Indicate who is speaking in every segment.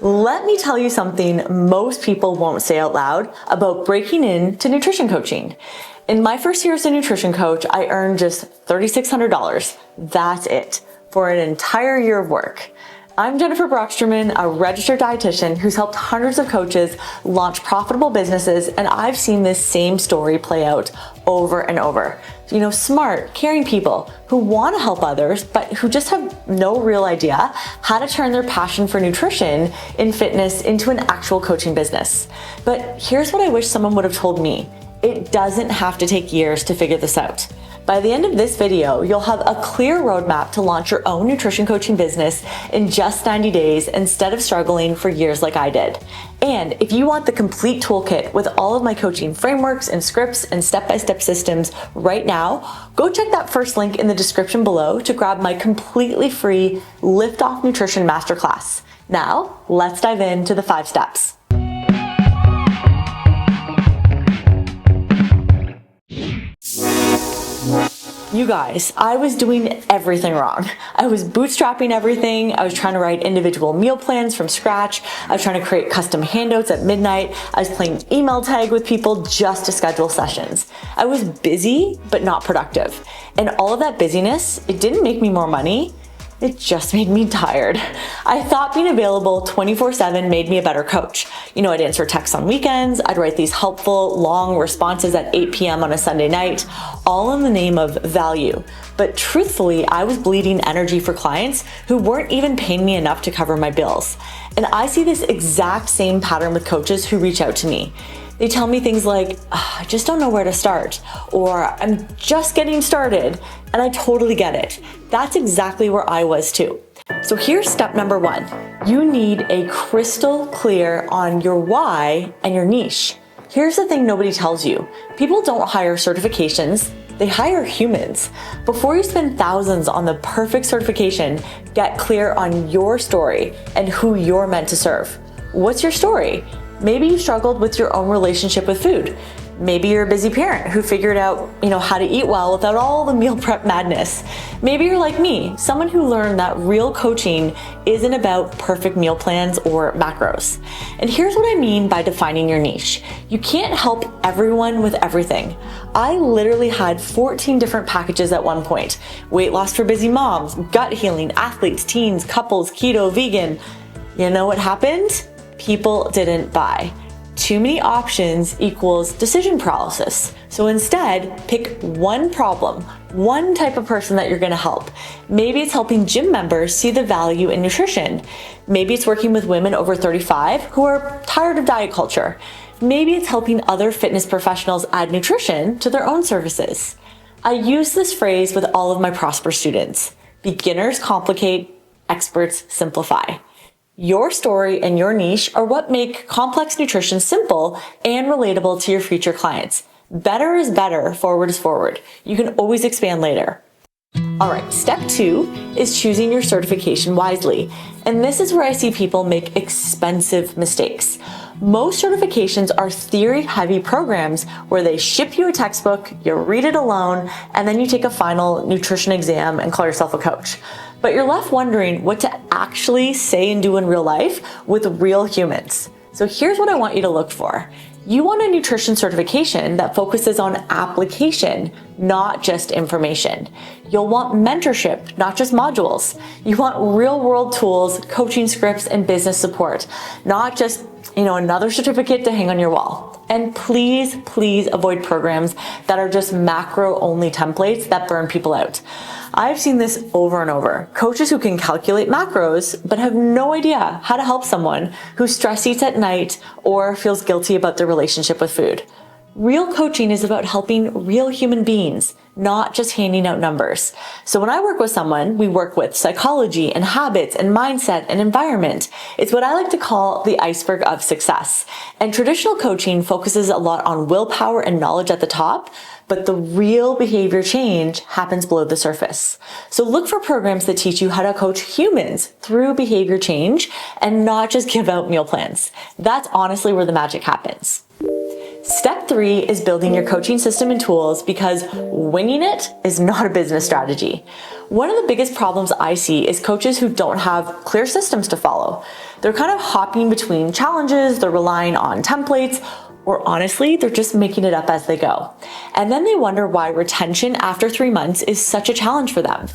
Speaker 1: Let me tell you something most people won't say out loud about breaking into nutrition coaching. In my first year as a nutrition coach, I earned just $3,600. That's it for an entire year of work. I'm Jen Broxterman, a registered dietitian who's helped hundreds of coaches launch profitable businesses, and I've seen this same story play out over and over. Smart, caring people who want to help others, but who just have no real idea how to turn their passion for nutrition and fitness into an actual coaching business. But here's what I wish someone would have told me. It doesn't have to take years to figure this out. By the end of this video, you'll have a clear roadmap to launch your own nutrition coaching business in just 90 days instead of struggling for years like I did. And if you want the complete toolkit with all of my coaching frameworks and scripts and step-by-step systems right now, go check that first link in the description below to grab my completely free Lift Off Nutrition Masterclass. Now, let's dive into the 5 steps. You guys, I was doing everything wrong. I was bootstrapping everything. I was trying to write individual meal plans from scratch. I was trying to create custom handouts at midnight. I was playing email tag with people just to schedule sessions. I was busy, but not productive. And all of that busyness, it didn't make me more money. It just made me tired. I thought being available 24/7 made me a better coach. I'd answer texts on weekends, I'd write these helpful, long responses at 8 p.m. on a Sunday night, all in the name of value. But truthfully, I was bleeding energy for clients who weren't even paying me enough to cover my bills. And I see this exact same pattern with coaches who reach out to me. They tell me things like, I just don't know where to start, or I'm just getting started. And I totally get it. That's exactly where I was too. So here's step number 1. You need a crystal clear on your why and your niche. Here's the thing nobody tells you. People don't hire certifications, they hire humans. Before you spend thousands on the perfect certification, get clear on your story and who you're meant to serve. What's your story? Maybe you struggled with your own relationship with food. Maybe you're a busy parent who figured out, how to eat well without all the meal prep madness. Maybe you're like me, someone who learned that real coaching isn't about perfect meal plans or macros. And here's what I mean by defining your niche. You can't help everyone with everything. I literally had 14 different packages at one point. Weight loss for busy moms, gut healing, athletes, teens, couples, keto, vegan. You know what happened? People didn't buy. Too many options equals decision paralysis. So instead, pick one problem, one type of person that you're gonna help. Maybe it's helping gym members see the value in nutrition. Maybe it's working with women over 35 who are tired of diet culture. Maybe it's helping other fitness professionals add nutrition to their own services. I use this phrase with all of my Prosper students. Beginners complicate, experts simplify. Your story and your niche are what make complex nutrition simple and relatable to your future clients. Better is better, forward is forward. You can always expand later. All right, step 2 is choosing your certification wisely. And this is where I see people make expensive mistakes. Most certifications are theory-heavy programs where they ship you a textbook, you read it alone, and then you take a final nutrition exam and call yourself a coach. But you're left wondering what to actually say and do in real life with real humans. So here's what I want you to look for. You want a nutrition certification that focuses on application, not just information. You'll want mentorship, not just modules. You want real-world tools, coaching scripts, and business support, not just another certificate to hang on your wall. And please, please avoid programs that are just macro-only templates that burn people out. I've seen this over and over. Coaches who can calculate macros, but have no idea how to help someone who stress eats at night or feels guilty about their relationship with food. Real coaching is about helping real human beings, not just handing out numbers. So when I work with someone, we work with psychology and habits and mindset and environment. It's what I like to call the iceberg of success. And traditional coaching focuses a lot on willpower and knowledge at the top, but the real behavior change happens below the surface. So look for programs that teach you how to coach humans through behavior change and not just give out meal plans. That's honestly where the magic happens. Step 3 is building your coaching system and tools, because winging it is not a business strategy. One of the biggest problems I see is coaches who don't have clear systems to follow. They're kind of hopping between challenges, they're relying on templates, or honestly, they're just making it up as they go. And then they wonder why retention after 3 months is such a challenge for them.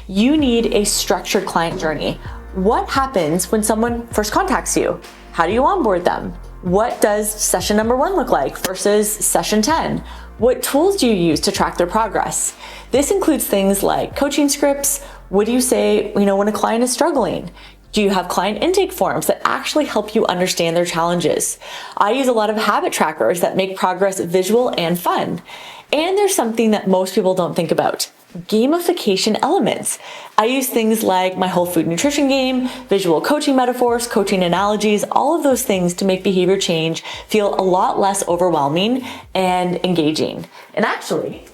Speaker 1: You need a structured client journey. What happens when someone first contacts you? How do you onboard them? What does session number 1 look like versus session 10? What tools do you use to track their progress? This includes things like coaching scripts. What do you say, when a client is struggling? Do you have client intake forms that actually help you understand their challenges? I use a lot of habit trackers that make progress visual and fun. And there's something that most people don't think about: gamification elements. I use things like my whole food nutrition game, visual coaching metaphors, coaching analogies, all of those things to make behavior change feel a lot less overwhelming and engaging. And actually,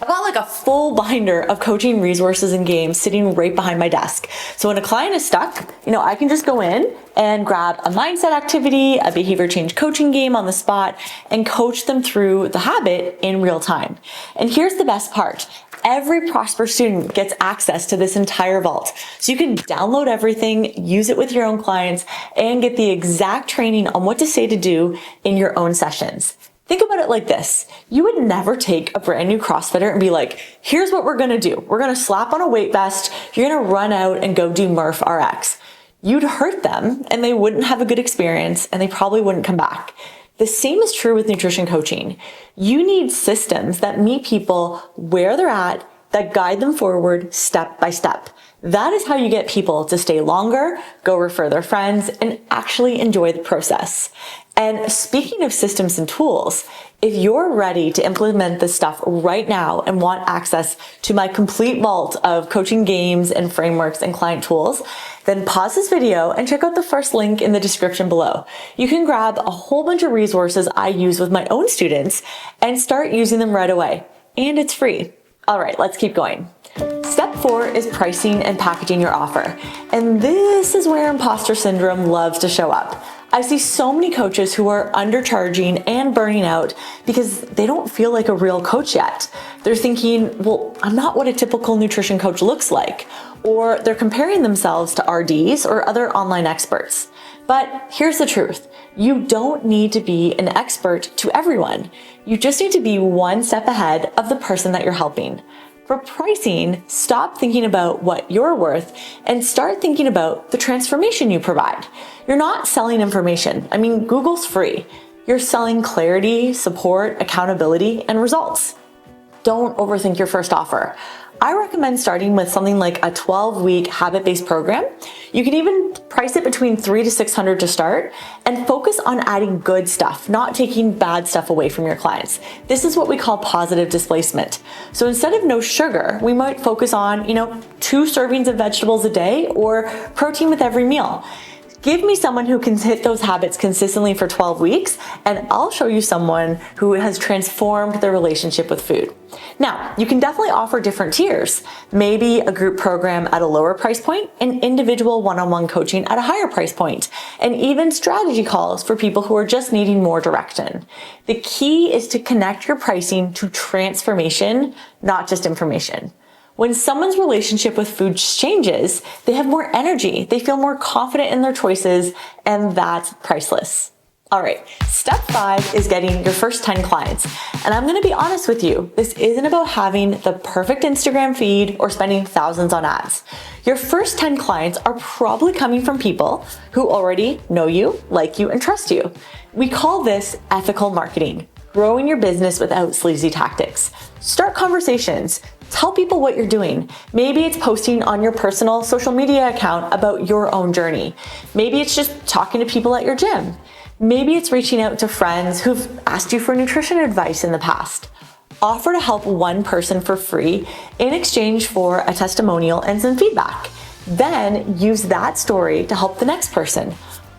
Speaker 1: I've got like a full binder of coaching resources and games sitting right behind my desk. So when a client is stuck, I can just go in and grab a mindset activity, a behavior change coaching game on the spot, and coach them through the habit in real time. And here's the best part: every Prosper student gets access to this entire vault. So you can download everything, use it with your own clients, and get the exact training on what to say to do in your own sessions. Think about it like this: you would never take a brand new CrossFitter and be like, here's what we're gonna do. We're gonna slap on a weight vest, you're gonna run out and go do Murph RX. You'd hurt them and they wouldn't have a good experience and they probably wouldn't come back. The same is true with nutrition coaching. You need systems that meet people where they're at, that guide them forward step by step. That is how you get people to stay longer, go refer their friends, and actually enjoy the process. And speaking of systems and tools, if you're ready to implement this stuff right now and want access to my complete vault of coaching games and frameworks and client tools, then pause this video and check out the first link in the description below. You can grab a whole bunch of resources I use with my own students and start using them right away. And it's free. All right, let's keep going. Step 4 is pricing and packaging your offer. And this is where imposter syndrome loves to show up. I see so many coaches who are undercharging and burning out because they don't feel like a real coach yet. They're thinking, well, I'm not what a typical nutrition coach looks like. Or they're comparing themselves to RDs or other online experts. But here's the truth: you don't need to be an expert to everyone. You just need to be one step ahead of the person that you're helping. For pricing, stop thinking about what you're worth and start thinking about the transformation you provide. You're not selling information. Google's free. You're selling clarity, support, accountability, and results. Don't overthink your first offer. I recommend starting with something like a 12-week habit-based program. You can even price it between $300 to $600 to start, and focus on adding good stuff, not taking bad stuff away from your clients. This is what we call positive displacement. So instead of no sugar, we might focus on, 2 servings of vegetables a day or protein with every meal. Give me someone who can hit those habits consistently for 12 weeks, and I'll show you someone who has transformed their relationship with food. Now, you can definitely offer different tiers. Maybe a group program at a lower price point, and individual one-on-one coaching at a higher price point, and even strategy calls for people who are just needing more direction. The key is to connect your pricing to transformation, not just information. When someone's relationship with food changes, they have more energy, they feel more confident in their choices, and that's priceless. All right, step 5 is getting your first 10 clients. And I'm gonna be honest with you, this isn't about having the perfect Instagram feed or spending thousands on ads. Your first 10 clients are probably coming from people who already know you, like you, and trust you. We call this ethical marketing, growing your business without sleazy tactics. Start conversations. Tell people what you're doing. Maybe it's posting on your personal social media account about your own journey. Maybe it's just talking to people at your gym. Maybe it's reaching out to friends who've asked you for nutrition advice in the past. Offer to help one person for free in exchange for a testimonial and some feedback. Then use that story to help the next person.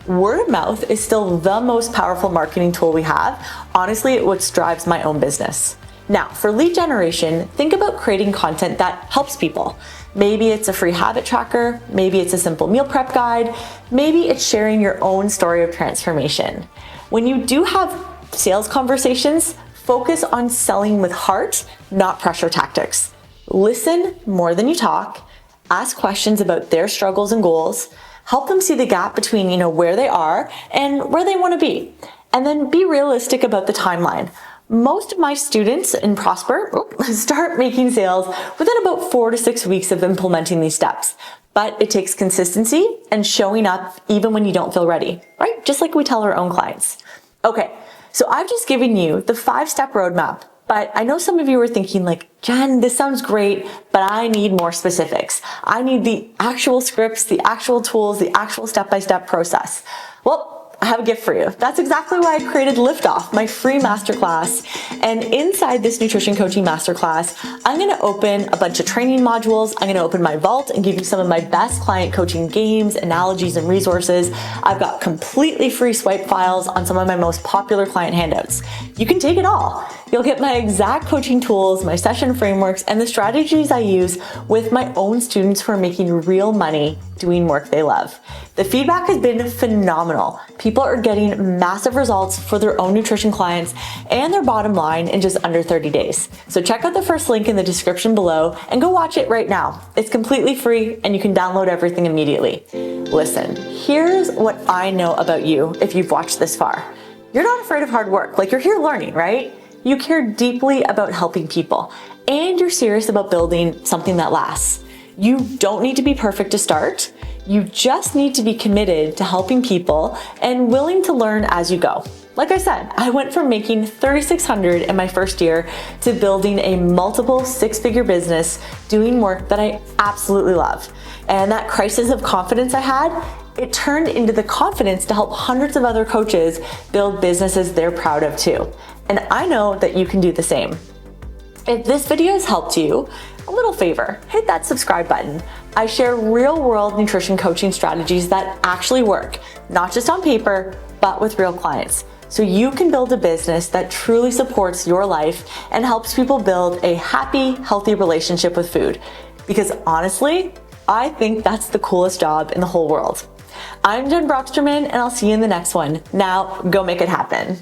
Speaker 1: Word of mouth is still the most powerful marketing tool we have. Honestly, it's what drives my own business. Now, for lead generation, think about creating content that helps people. Maybe it's a free habit tracker, maybe it's a simple meal prep guide, maybe it's sharing your own story of transformation. When you do have sales conversations, focus on selling with heart, not pressure tactics. Listen more than you talk, ask questions about their struggles and goals, help them see the gap between, where they are and where they want to be. And then be realistic about the timeline. Most of my students in Prosper start making sales within about 4 to 6 weeks of implementing these steps. But it takes consistency and showing up even when you don't feel ready, right? Just like we tell our own clients. Okay, so I've just given you the 5-step roadmap, but I know some of you are thinking like, Jen, this sounds great, but I need more specifics. I need the actual scripts, the actual tools, the actual step-by-step process. Well, I have a gift for you. That's exactly why I created Liftoff, my free masterclass. And inside this nutrition coaching masterclass, I'm gonna open a bunch of training modules. I'm gonna open my vault and give you some of my best client coaching games, analogies, and resources. I've got completely free swipe files on some of my most popular client handouts. You can take it all. You'll get my exact coaching tools, my session frameworks, and the strategies I use with my own students who are making real money doing work they love. The feedback has been phenomenal. People are getting massive results for their own nutrition clients and their bottom line in just under 30 days. So check out the first link in the description below and go watch it right now. It's completely free and you can download everything immediately. Listen, here's what I know about you if you've watched this far. You're not afraid of hard work. Like, you're here learning, right? You care deeply about helping people and you're serious about building something that lasts. You don't need to be perfect to start. You just need to be committed to helping people and willing to learn as you go. Like I said, I went from making $3,600 in my first year to building a multiple 6-figure business doing work that I absolutely love. And that crisis of confidence I had, it turned into the confidence to help hundreds of other coaches build businesses they're proud of too. And I know that you can do the same. If this video has helped you, a little favor, hit that subscribe button. I share real-world nutrition coaching strategies that actually work, not just on paper, but with real clients. So you can build a business that truly supports your life and helps people build a happy, healthy relationship with food. Because honestly, I think that's the coolest job in the whole world. I'm Jen Broxterman, and I'll see you in the next one. Now, go make it happen.